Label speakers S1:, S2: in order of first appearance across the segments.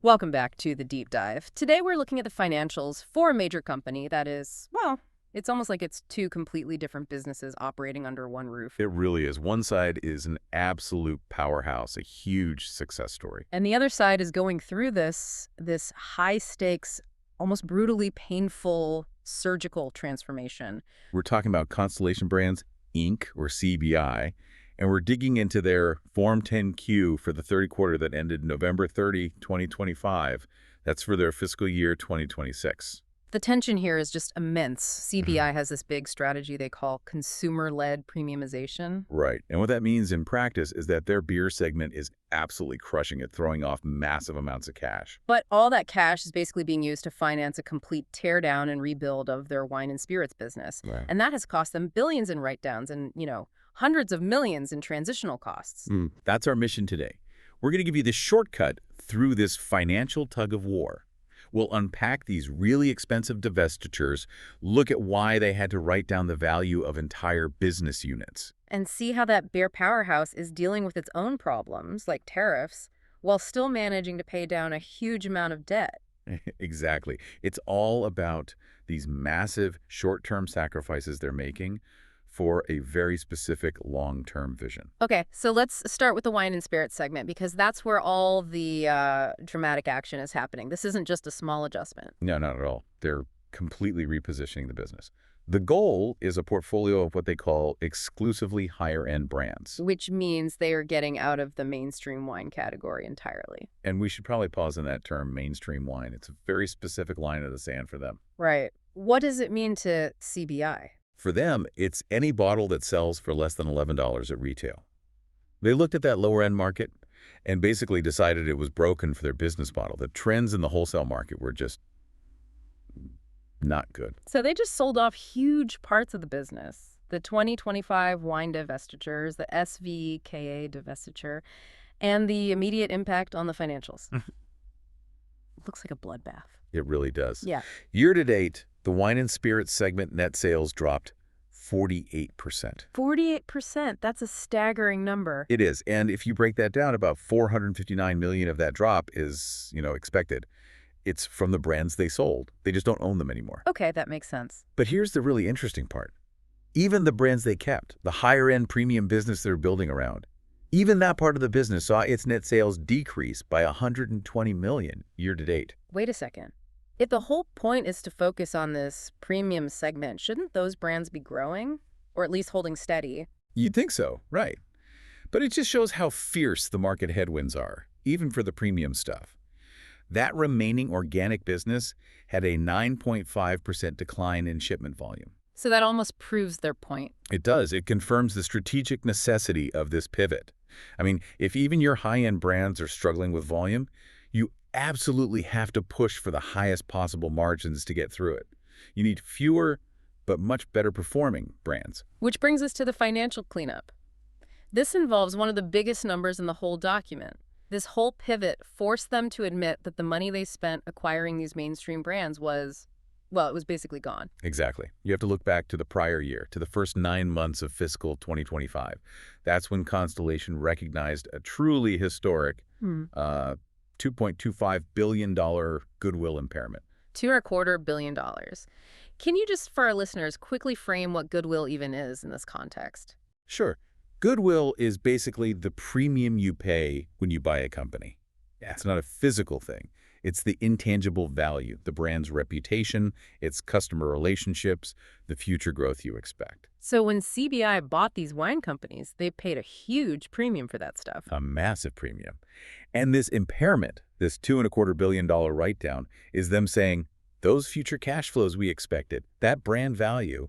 S1: Welcome back to the deep dive. Today we're looking at the financials for a major company that is, well, it's almost like it's two completely different businesses operating under one roof.
S2: It really is. One side is an absolute powerhouse, a huge success story.
S1: And the other side is going through this high stakes, almost brutally painful surgical transformation.
S2: We're talking about Constellation Brands, Inc., or CBI, and we're digging into their Form 10Q for the third quarter that ended November 30, 2025. That's for their fiscal year 2026.
S1: The tension here is just immense. CBI has this big strategy they call consumer-led premiumization.
S2: Right. And what that means in practice is that their beer segment is absolutely crushing it, throwing off massive amounts of cash.
S1: But all that cash is basically being used to finance a complete teardown and rebuild of their wine and spirits business.
S2: Right.
S1: And that has cost them billions in write-downs and, hundreds of millions in transitional costs.
S2: That's our mission today. We're going to give you the shortcut through this financial tug of war. We'll unpack these really expensive divestitures, look at why they had to write down the value of entire business units.
S1: And see how that beer powerhouse is dealing with its own problems, like tariffs, while still managing to pay down a huge amount of debt.
S2: Exactly. It's all about these massive short-term sacrifices they're making for a very specific long-term vision.
S1: Okay, so let's start with the wine and spirits segment, because that's where all the dramatic action is happening. This isn't just a small adjustment.
S2: No, not at all. They're completely repositioning the business. The goal is a portfolio of what they call exclusively higher-end brands.
S1: Which means they are getting out of the mainstream wine category entirely.
S2: And we should probably pause on that term, mainstream wine. It's a very specific line of the sand for them.
S1: Right. What does it mean to CBI?
S2: For them, it's any bottle that sells for less than $11 at retail. They looked at that lower-end market and basically decided it was broken for their business model. The trends in the wholesale market were just not good.
S1: So they just sold off huge parts of the business. The 2025 wine divestitures, the SVKA divestiture, and the immediate impact on the financials. Looks like a bloodbath.
S2: It really does.
S1: Yeah.
S2: Year to date, the wine and spirits segment net sales dropped 48%.
S1: 48%. That's a staggering number.
S2: It is. And if you break that down, about $459 million of that drop is, expected. It's from the brands they sold. They just don't own them anymore.
S1: Okay, that makes sense.
S2: But here's the really interesting part. Even the brands they kept, the higher-end premium business they're building around, even that part of the business saw its net sales decrease by $120 million year to date.
S1: Wait a second. If the whole point is to focus on this premium segment, shouldn't those brands be growing? Or at least holding steady?
S2: You'd think so, right. But it just shows how fierce the market headwinds are, even for the premium stuff. That remaining organic business had a 9.5% decline in shipment volume.
S1: So that almost proves their point.
S2: It does. It confirms the strategic necessity of this pivot. I mean, if even your high-end brands are struggling with volume, you absolutely have to push for the highest possible margins to get through it. You need fewer, but much better performing brands.
S1: Which brings us to the financial cleanup. This involves one of the biggest numbers in the whole document. This whole pivot forced them to admit that the money they spent acquiring these mainstream brands was, well, it was basically gone.
S2: Exactly. You have to look back to the prior year, to the first 9 months of fiscal 2025. That's when Constellation recognized a truly historic $2.25 billion goodwill impairment.
S1: $2.25 billion. Can you just, for our listeners, quickly frame what goodwill even is in this context?
S2: Sure. Goodwill is basically the premium you pay when you buy a company. Yeah. It's not a physical thing. It's the intangible value, the brand's reputation, its customer relationships, the future growth you expect.
S1: So when CBI bought these wine companies, they paid a huge premium for that stuff.
S2: A massive premium. And this impairment, this $2.25 billion write-down, is them saying, those future cash flows we expected, that brand value,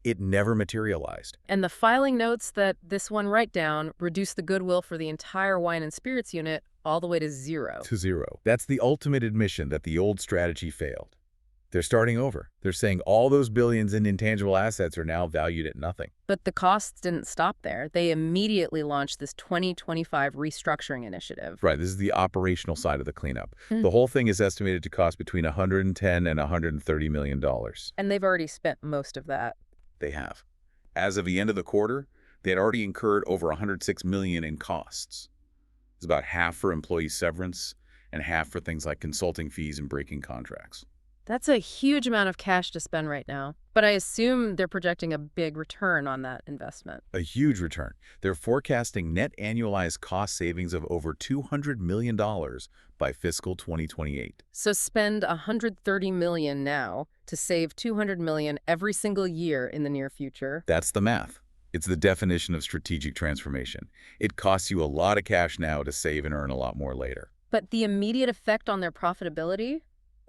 S2: it never materialized.
S1: And the filing notes that this one write-down reduced the goodwill for the entire wine and spirits unit all the way to zero.
S2: To zero. That's the ultimate admission that the old strategy failed. They're starting over. They're saying all those billions in intangible assets are now valued at nothing.
S1: But the costs didn't stop there. They immediately launched this 2025 Restructuring Initiative.
S2: Right. This is the operational side of the cleanup. The whole thing is estimated to cost between $110 and $130 million.
S1: And they've already spent most of that.
S2: They have. As of the end of the quarter, they had already incurred over $106 million in costs. It's about half for employee severance and half for things like consulting fees and breaking contracts.
S1: That's a huge amount of cash to spend right now. But I assume they're projecting a big return on that investment.
S2: A huge return. They're forecasting net annualized cost savings of over $200 million by fiscal 2028.
S1: So spend $130 million now to save $200 million every single year in the near future.
S2: That's the math. It's the definition of strategic transformation. It costs you a lot of cash now to save and earn a lot more later.
S1: But the immediate effect on their profitability?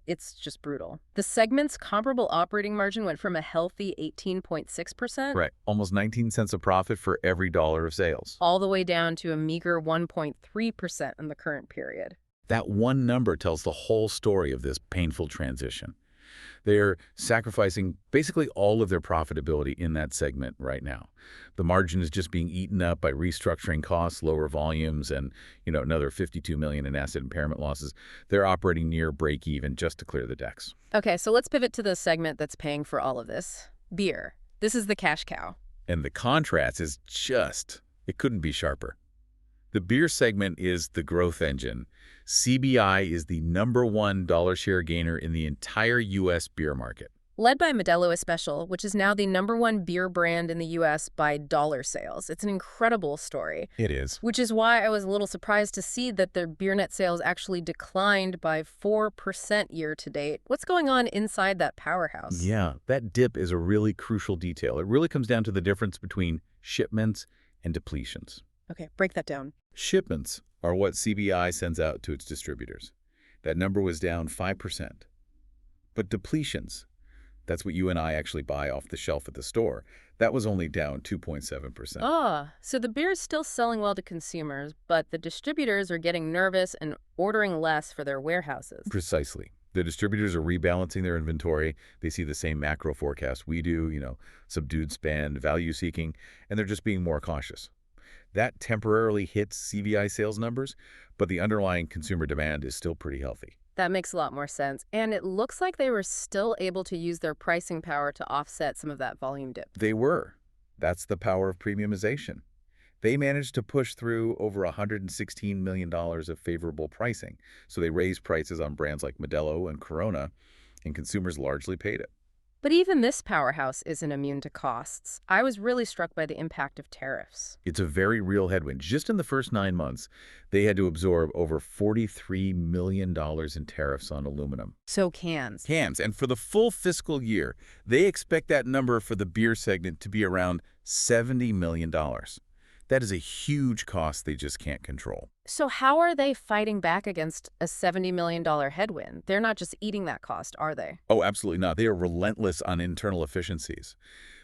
S1: It's just brutal. The segment's comparable operating margin went from a healthy 18.6%.
S2: Right. Almost 19 cents a profit for every dollar of sales.
S1: All the way down to a meager 1.3% in the current period.
S2: That one number tells the whole story of this painful transition. They're sacrificing basically all of their profitability in that segment right now. The margin is just being eaten up by restructuring costs, lower volumes, and another $52 million in asset impairment losses. They're operating near break even just to clear the decks.
S1: Okay, so let's pivot to the segment that's paying for all of this. Beer. This is the cash cow.
S2: And the contrast is it couldn't be sharper. The beer segment is the growth engine. CBI is the #1 dollar share gainer in the entire U.S. beer market.
S1: Led by Modelo Especial, which is now the #1 beer brand in the U.S. by dollar sales. It's an incredible story.
S2: It is.
S1: Which is why I was a little surprised to see that their beer net sales actually declined by 4% year to date. What's going on inside that powerhouse?
S2: Yeah, that dip is a really crucial detail. It really comes down to the difference between shipments and depletions.
S1: Okay, break that down.
S2: Shipments are what CBI sends out to its distributors. That number was down 5%. But depletions, that's what you and I actually buy off the shelf at the store, that was only down 2.7%.
S1: So the beer is still selling well to consumers, but the distributors are getting nervous and ordering less for their warehouses.
S2: Precisely. The distributors are rebalancing their inventory. They see the same macro forecast we do, subdued spend, value seeking, and they're just being more cautious. That temporarily hits CVI sales numbers, but the underlying consumer demand is still pretty healthy.
S1: That makes a lot more sense. And it looks like they were still able to use their pricing power to offset some of that volume dip.
S2: They were. That's the power of premiumization. They managed to push through over $116 million of favorable pricing. So they raised prices on brands like Modelo and Corona, and consumers largely paid it.
S1: But even this powerhouse isn't immune to costs. I was really struck by the impact of tariffs.
S2: It's a very real headwind. Just in the first 9 months, they had to absorb over $43 million in tariffs on aluminum.
S1: So cans.
S2: Cans. And for the full fiscal year, they expect that number for the beer segment to be around $70 million. That is a huge cost they just can't control.
S1: So how are they fighting back against a $70 million headwind? They're not just eating that cost, are they?
S2: Oh, absolutely not. They are relentless on internal efficiencies.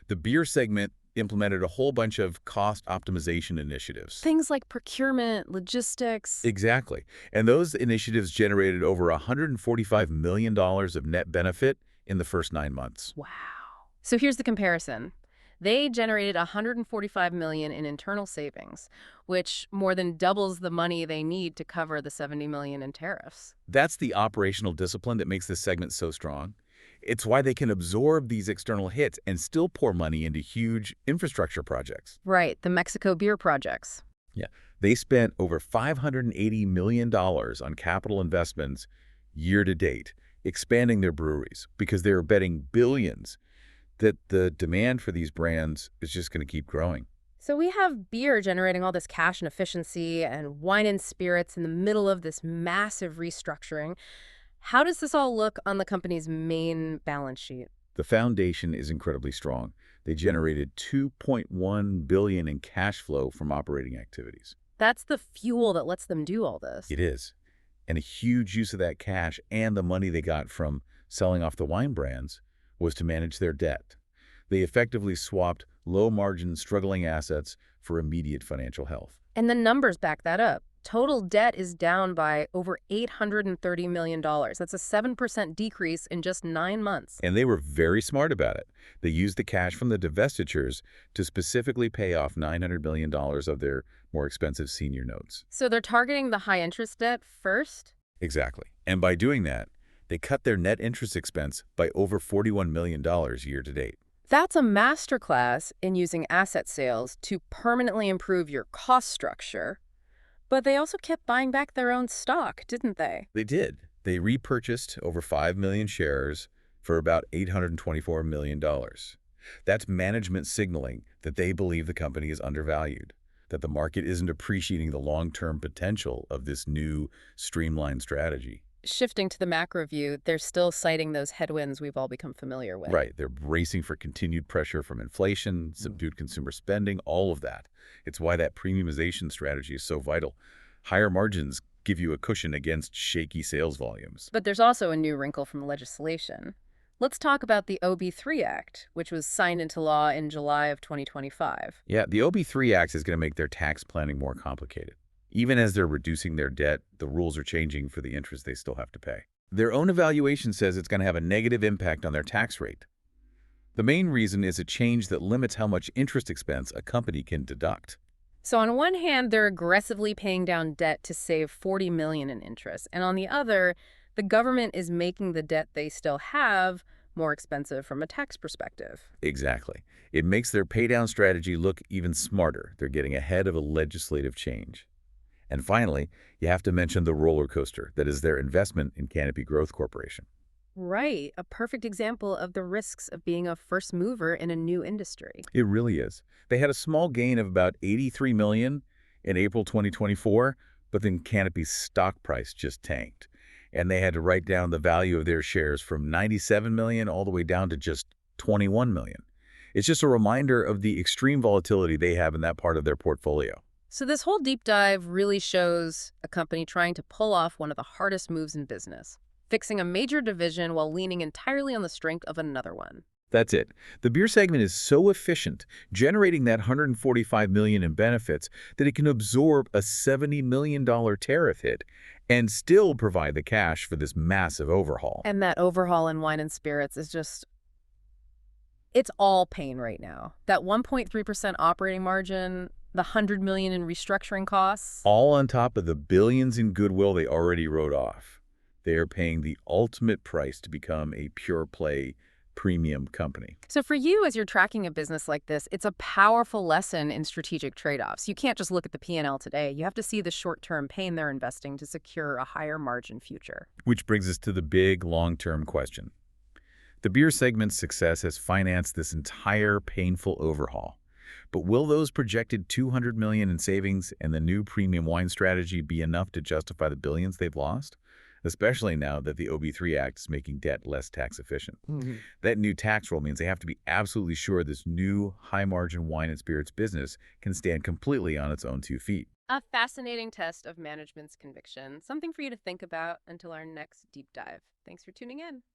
S2: The beer segment implemented a whole bunch of cost optimization initiatives.
S1: Things like procurement, logistics.
S2: Exactly. And those initiatives generated over $145 million of net benefit in the first 9 months.
S1: Wow. So here's the comparison. They generated $145 million in internal savings, which more than doubles the money they need to cover the $70 million in tariffs.
S2: That's the operational discipline that makes this segment so strong. It's why they can absorb these external hits and still pour money into huge infrastructure projects.
S1: Right, the Mexico beer projects.
S2: Yeah, they spent over $580 million on capital investments year to date, expanding their breweries because they're betting billions that the demand for these brands is just going to keep growing.
S1: So we have beer generating all this cash and efficiency and wine and spirits in the middle of this massive restructuring. How does this all look on the company's main balance sheet?
S2: The foundation is incredibly strong. They generated $2.1 billion in cash flow from operating activities.
S1: That's the fuel that lets them do all this.
S2: It is. And a huge use of that cash and the money they got from selling off the wine brands was to manage their debt. They effectively swapped low-margin, struggling assets for immediate financial health.
S1: And the numbers back that up. Total debt is down by over $830 million. That's a 7% decrease in just 9 months.
S2: And they were very smart about it. They used the cash from the divestitures to specifically pay off $900 million of their more expensive senior notes.
S1: So they're targeting the high-interest debt first?
S2: Exactly. And by doing that, they cut their net interest expense by over $41 million year to date.
S1: That's a masterclass in using asset sales to permanently improve your cost structure. But they also kept buying back their own stock, didn't they?
S2: They did. They repurchased over 5 million shares for about $824 million. That's management signaling that they believe the company is undervalued, that the market isn't appreciating the long-term potential of this new streamlined strategy.
S1: Shifting to the macro view, they're still citing those headwinds we've all become familiar with.
S2: Right. They're bracing for continued pressure from inflation, subdued consumer spending, all of that. It's why that premiumization strategy is so vital. Higher margins give you a cushion against shaky sales volumes.
S1: But there's also a new wrinkle from legislation. Let's talk about the OB3 Act, which was signed into law in July of 2025.
S2: Yeah, the OB3 Act is going to make their tax planning more complicated. Even as they're reducing their debt, the rules are changing for the interest they still have to pay. Their own evaluation says it's going to have a negative impact on their tax rate. The main reason is a change that limits how much interest expense a company can deduct.
S1: So on one hand, they're aggressively paying down debt to save $40 million in interest, and on the other, the government is making the debt they still have more expensive from a tax perspective.
S2: Exactly. It makes their paydown strategy look even smarter. They're getting ahead of a legislative change. And finally, you have to mention the roller coaster that is their investment in Canopy Growth Corporation.
S1: Right, a perfect example of the risks of being a first mover in a new industry.
S2: It really is. They had a small gain of about $83 million in April 2024, but then Canopy's stock price just tanked. And they had to write down the value of their shares from $97 million all the way down to just $21 million. It's just a reminder of the extreme volatility they have in that part of their portfolio.
S1: So this whole deep dive really shows a company trying to pull off one of the hardest moves in business, fixing a major division while leaning entirely on the strength of another one.
S2: That's it. The beer segment is so efficient, generating that $145 million in benefits, that it can absorb a $70 million tariff hit and still provide the cash for this massive overhaul.
S1: And that overhaul in wine and spirits is just, it's all pain right now. That 1.3% operating margin, the $100 million in restructuring costs.
S2: All on top of the billions in goodwill they already wrote off. They are paying the ultimate price to become a pure play premium company.
S1: So for you, as you're tracking a business like this, it's a powerful lesson in strategic trade-offs. You can't just look at the P&L today. You have to see the short-term pain they're investing to secure a higher margin future.
S2: Which brings us to the big long-term question. The beer segment's success has financed this entire painful overhaul. But will those projected $200 million in savings and the new premium wine strategy be enough to justify the billions they've lost? Especially now that the OB3 Act is making debt less tax efficient. That new tax rule means they have to be absolutely sure this new high-margin wine and spirits business can stand completely on its own 2 feet.
S1: A fascinating test of management's conviction, something for you to think about until our next deep dive. Thanks for tuning in.